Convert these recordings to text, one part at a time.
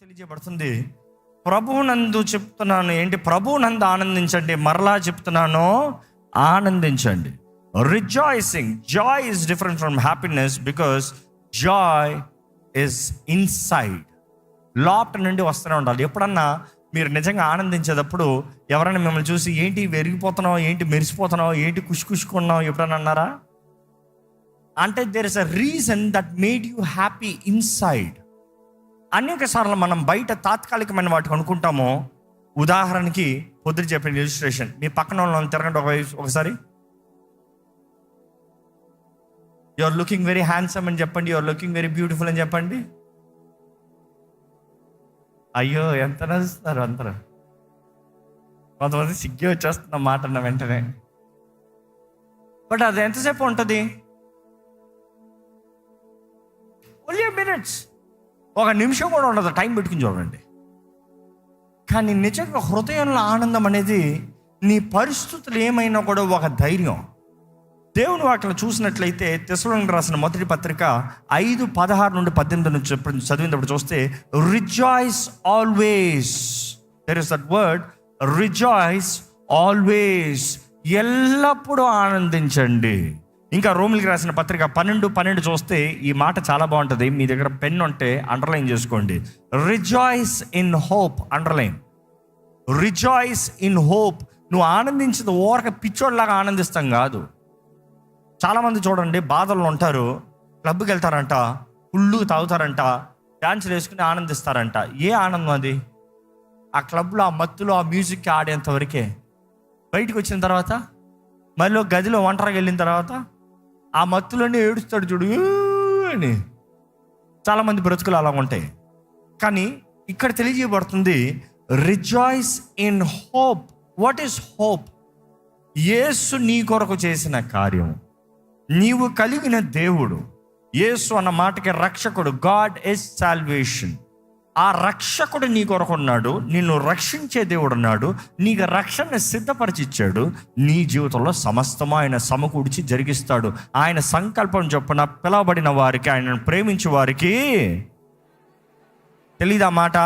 తెలియజేయబడుతుంది. ప్రభువునందు చెప్తున్నాను ఏంటి? ప్రభువునందు ఆనందించండి. మరలా చెప్తున్నాను, ఆనందించండి. Rejoicing, Joy is different from happiness because Joy is inside, లోపల నుండి వస్తూనే ఉండాలి. ఎప్పుడన్నా మీరు నిజంగా ఆనందించేటప్పుడు ఎవరైనా మిమ్మల్ని చూసి ఏంటి వెరిగిపోతున్నావు, ఏంటి మెరిసిపోతున్నావు, ఏంటి కుషుకున్నావు ఎప్పుడన్నా అన్నారా? అంటే there is a reason that made you happy inside. అనేక సార్లు మనం బయట తాత్కాలికమైన వాటికి అనుకుంటాము. ఉదాహరణకి పొద్దున చెప్పిన ఇలిస్ట్రేషన్, మీ పక్కన వాళ్ళని తిరగండి ఒకసారి. You are looking very handsome అని చెప్పండి, you are looking very beautiful అని చెప్పండి. అయ్యో ఎంత నడుస్తారు అందరూ. కొంతమంది సిగ్గే వచ్చేస్తున్న మాట అన్న వెంటనే. బట్ అది ఎంతసేపు ఉంటుంది? ఓన్లీ మినిట్స్, ఒక నిమిషం కూడా ఉండదు. టైం పెట్టుకుని చూడండి. కానీ నిజంగా హృదయంలో ఆనందం అనేది నీ పరిస్థితులు ఏమైనా కూడా ఒక ధైర్యం. దేవుని వాక్యం చూసినట్లయితే తెస్సలోనికీయులకు రాసిన మొదటి పత్రిక 5:16-18 చదివినప్పుడు చూస్తే rejoice always. There is that word rejoice always, ఎల్లప్పుడూ ఆనందించండి. ఇంకా రోమిలికి రాసిన పత్రిక 12:12 చూస్తే ఈ మాట చాలా బాగుంటుంది. మీ దగ్గర పెన్ ఉంటే అండర్లైన్ చేసుకోండి. Rejoice in hope, underline. Rejoice in hope. నువ్వు ఆనందించేది ఓరక పిచ్చోడ్లాగా ఆనందిస్తాం కాదు. చాలామంది చూడండి, బాధల్లో ఉంటారు, క్లబ్కి వెళ్తారంట, ఫుల్లు తాగుతారంట, డ్యాన్సులు వేసుకుని ఆనందిస్తారంట. ఏ ఆనందం అది? ఆ క్లబ్లో, ఆ మత్తులో, ఆ మ్యూజిక్కి ఆడేంత వరకే. బయటకు వచ్చిన తర్వాత మళ్ళీ గదిలో ఒంటరిగా వెళ్ళిన తర్వాత ఆ మత్తులన్నీ ఏడుస్తాడు చూడు అని. చాలామంది బ్రతుకులు అలా ఉంటాయి. కానీ ఇక్కడ తెలియజేయబడుతుంది rejoice in hope. What is hope? Yesu నీ కొరకు చేసిన కార్యం, నీవు కలిగిన దేవుడు. యేసు అన్న మాటకి రక్షకుడు, గాడ్ ఇస్ సాల్వేషన్. ఆ రక్షకుడు నీ కొరకు ఉన్నాడు, నిన్ను రక్షించే దేవుడు ఉన్నాడు, నీకు రక్షణ సిద్ధపరిచిచ్చాడు. నీ జీవితంలో సమస్తము ఆయన సమకూర్చి జరిగిస్తాడు. ఆయన సంకల్పం చొప్పున పిలవబడిన వారికి, ఆయనను ప్రేమించే వారికి. తెలీదా మాట?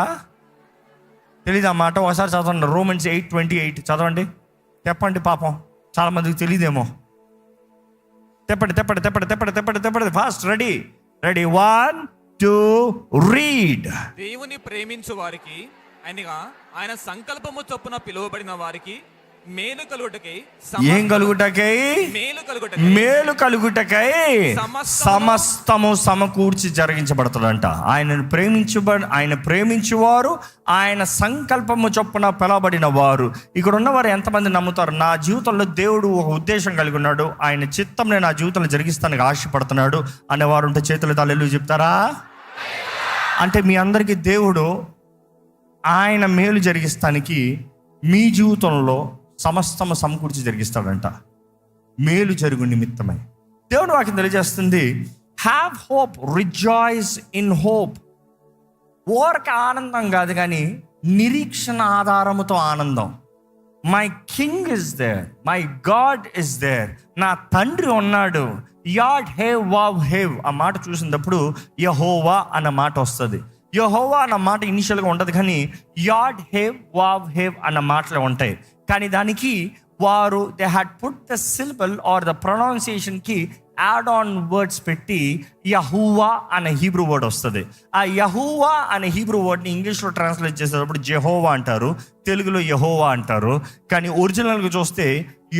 ఒకసారి చదవండి. రోమన్స్ 8:28 చదవండి. చెప్పండి, పాపం చాలామందికి తెలియదేమో. తెప్పండి ఫాస్ట్. Ready 1 2 read. దేవుని ప్రేమించు వారికి, అనగా ఆయన సంకల్పము చొప్పున పిలువబడిన వారికి మేలు కలుగుటకై, ఏం కలుగుటకై? మేలు కలుగుటకై సమస్తము సమకూర్చి జరిగించబడుతుందంట. ఆయన ప్రేమించువారు, ఆయన సంకల్పము చొప్పున పిలవబడిన వారు. ఇక్కడ ఉన్నవారు ఎంతమంది నమ్ముతారు? నా జీవితంలో దేవుడు ఒక ఉద్దేశం కలిగి ఉన్నాడు, ఆయన చిత్తం నేను నా జీవితంలో జరిగిస్తానికి ఆశపడుతున్నాడు అనేవారు ఉంటే చేతులు తల్లెలు చెప్తారా? అంటే మీ అందరికీ దేవుడు ఆయన మేలు జరిగిస్తానికి మీ జీవితంలో సమస్తము సమకూర్చి జరిగిస్తాడంట. మేలు జరుగు నిమిత్తమై దేవుడు వాక్యం తెలియజేస్తుంది, have hope, rejoice in hope. ఓరక ఆనందం కాదు, కానీ నిరీక్షణ ఆధారముతో ఆనందం. My king is there, my god is there. నా తండ్రి ఉన్నాడు. యాడ్ హేవ్ వావ్ హేవ్ ఆ మాట చూసినప్పుడు యెహోవా అన్న మాట వస్తుంది. యెహోవా అన్న మాట ఇనిషియల్గా ఉంటుంది, కానీ యాడ్ హేవ్ వావ్ హేవ్ అన్న మాటలు ఉంటాయి. కానీ దానికి వారు they had put the syllable or the ప్రొనౌన్సియేషన్కి యాడ్ ఆన్ వర్డ్స్ పెట్టి యహూవా అనే హీబ్రూ వర్డ్ వస్తుంది. ఆ యహూవా అనే హీబ్రూ వర్డ్ని ఇంగ్లీష్లో ట్రాన్స్లేట్ చేసేటప్పుడు జెహోవా అంటారు, తెలుగులో యెహోవా అంటారు. కానీ ఒరిజినల్గా చూస్తే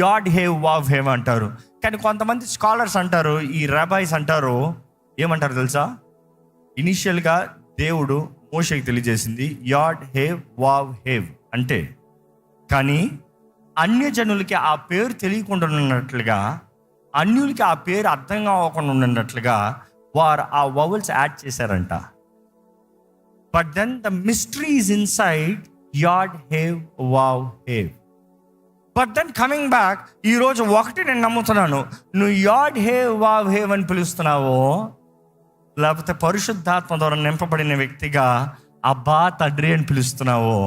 యాడ్ హేవ్ వావ్ హేవ్ అంటారు. కానీ కొంతమంది స్కాలర్స్ అంటారు, ఈ రాబాయిస్ అంటారు, ఏమంటారు తెలుసా? ఇనిషియల్గా దేవుడు మోషేకి తెలియజేసింది యాడ్ హేవ్ వావ్ హేవ్ అంటే, కానీ అన్యజనులకి ఆ పేరు తెలియకుండా ఉన్నట్లుగా, అన్యులకి ఆ పేరు అర్థం కావకుండా ఉన్నట్లుగా వారు ఆ వవల్స్ యాడ్ చేశారంట. But then the mystery is inside add have vav have. But then coming back, ఈరోజు ఒకటి నేను నమ్ముతున్నాను, నువ్వు యాడ్ హేవ్ వావ్ హేవ్ అని పిలుస్తున్నావో, లేకపోతే పరిశుద్ధాత్మ ద్వారా నింపబడిన వ్యక్తిగా అబ్బా తండ్రి అని పిలుస్తున్నావో,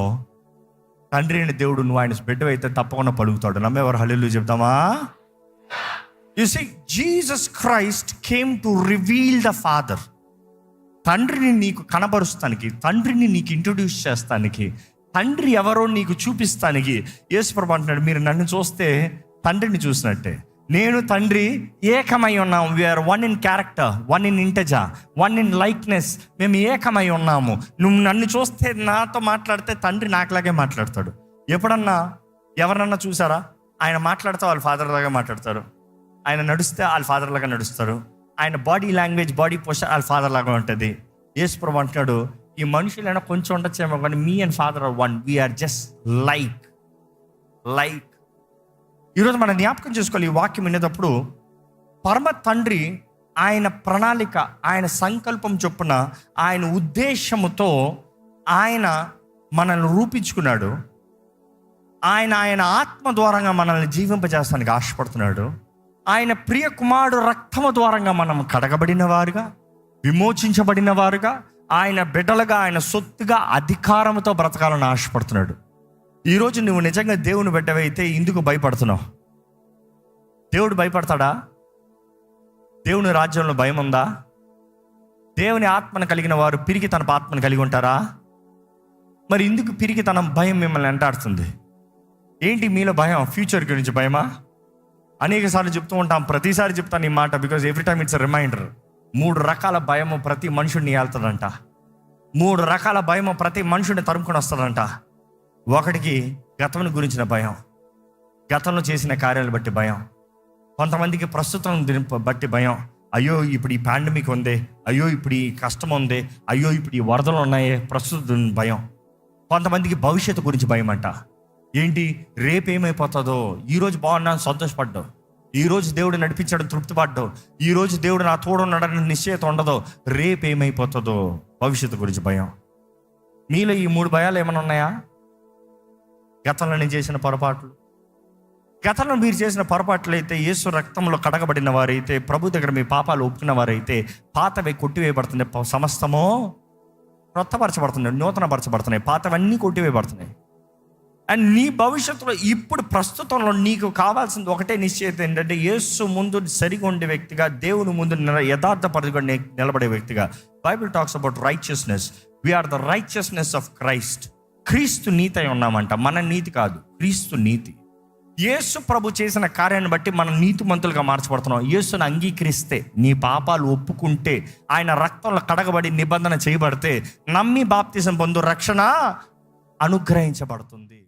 తండ్రి అని దేవుడు నువ్వు ఆయన బిడ్డ అయితే తప్పకుండా పలుకుతాడు. నమ్మేవారు హల్లెలూయా చెప్తామా? You see, Jesus Christ came to reveal the Father. తండ్రిని నీకు కనబరుస్తానికి, తండ్రిని నీకు ఇంట్రొడ్యూస్ చేస్తానికి, తండ్రి ఎవరో నీకు చూపిస్తానికి యేసుప్రభు అంటున్నాడు, మీరు నన్ను చూస్తే తండ్రిని చూసినట్టే. నేను తండ్రి ఏకమై ఉన్నాం. We are one in character, one in integer, one in likeness. మేము ఏకమై ఉన్నాము. నువ్వు నన్ను చూస్తే, నాతో మాట్లాడితే తండ్రి నాకులాగే మాట్లాడతాడు. ఎప్పుడన్నా ఎవరన్నా చూసారా? ఆయన మాట్లాడితే వాళ్ళ ఫాదర్ లాగా మాట్లాడతారు, ఆయన నడుస్తే వాళ్ళ ఫాదర్ లాగా నడుస్తారు, ఆయన బాడీ లాంగ్వేజ్, బాడీ పోస్చర్ వాళ్ళ ఫాదర్ లాగా ఉంటుంది. యేసుప్రభు అంటున్నాడు, ఈ మనుషులైనా కొంచెం ఉండొచ్చేమో కానీ me and father are one. We are just like. ఈరోజు మనం జ్ఞాపకం చేసుకోవాలి, ఈ వాక్యం వినేటప్పుడు పరమ తండ్రి ఆయన ప్రణాళిక, ఆయన సంకల్పం చొప్పున, ఆయన ఉద్దేశముతో ఆయన మనల్ని రూపించుకున్నాడు. ఆయన ఆత్మ ద్వారంగా మనల్ని జీవింపజేస్తానికి ఆశపడుతున్నాడు. ఆయన ప్రియ కుమారుడు రక్తము ద్వారంగా మనం కడగబడిన వారుగా, విమోచించబడిన వారుగా, ఆయన బిడ్డలుగా, ఆయన సొత్తుగా, అధికారంతో బ్రతకాలని ఆశపడుతున్నాడు. ఈరోజు నువ్వు నిజంగా దేవుని బిడ్డవైతే ఎందుకు భయపడుతున్నావు? దేవుడు భయపడతాడా? దేవుని రాజ్యంలో భయం ఉందా? దేవుని ఆత్మను కలిగిన వారు పిరికితనపు ఆత్మను కలిగి ఉంటారా? మరి ఎందుకు పిరికితనం, భయం మిమ్మల్ని వెంటాడుతుంది? ఏంటి మీలో భయం? ఫ్యూచర్ గురించి భయమా? అనేక సార్లు చెప్తూ ఉంటాం, ప్రతిసారి చెప్తాను ఈ మాట, because every time it's reminder. 3 రకాల భయము ప్రతి మనుషుడిని వెళ్తుందంట. 3 రకాల భయము ప్రతి మనుషుడిని తరుముకొని వస్తుందంట. ఒకటికి గతం గురించిన భయం, గతంలో చేసిన కార్యాలు బట్టి భయం. కొంతమందికి ప్రస్తుతం బట్టి భయం. అయ్యో ఇప్పుడు ఈ పాండమిక్ ఉంది, అయ్యో ఇప్పుడు ఈ కష్టం ఉంది, అయ్యో ఇప్పుడు ఈ వరదలు ఉన్నాయి, ప్రస్తుతం భయం. కొంతమందికి భవిష్యత్తు గురించి భయం అంట. ఏంటి, రేపు ఏమైపోతుందో? ఈరోజు బాగున్నాను సంతోషపడ్డావు, ఈరోజు దేవుడు నడిపించాడు తృప్తిపడ్డావు, ఈరోజు దేవుడు నా తోడున్నాడని నిశ్చయత ఉండదు, రేపు ఏమైపోతుందో భవిష్యత్తు గురించి భయం. మీలో ఈ 3 భయాలు ఏమైనా ఉన్నాయా? గతంలో నేను చేసిన పొరపాట్లు, గతంలో మీరు చేసిన పొరపాట్లు అయితే, యేసు రక్తంలో కడగబడిన వారైతే, ప్రభు దగ్గర మీ పాపాలు ఒప్పుకున్న వారైతే, పాతవి కొట్టివేయబడుతున్నాయి, సమస్తమో క్రొత్తపరచబడుతున్నాయి, నూతనపరచబడుతున్నాయి, పాతవన్నీ కొట్టివేయబడుతున్నాయి. అండ్ నీ భవిష్యత్తులో ఇప్పుడు ప్రస్తుతంలో నీకు కావాల్సింది ఒకటే నిశ్చయిత, ఏంటంటే యేసు ముందు సరిగా ఉండే వ్యక్తిగా, దేవుని ముందు యథార్థ పరిధిగా నిలబడే వ్యక్తిగా. Bible talks about righteousness. We are the righteousness of Christ. Kristu నీతి అయి ఉన్నామంట. మన నీతి కాదు, క్రీస్తు నీతి. యేసు ప్రభు చేసిన కార్యాన్ని బట్టి మనం నీతిమంతులుగా మార్చబడుతున్నాం. యేసుని అంగీకరిస్తే, నీ పాపాలు ఒప్పుకుంటే, ఆయన రక్తంలో కడగబడి నిబంధన చేయబడితే, నమ్మి బాప్తిజం పొందు, రక్షణ అనుగ్రహించబడుతుంది.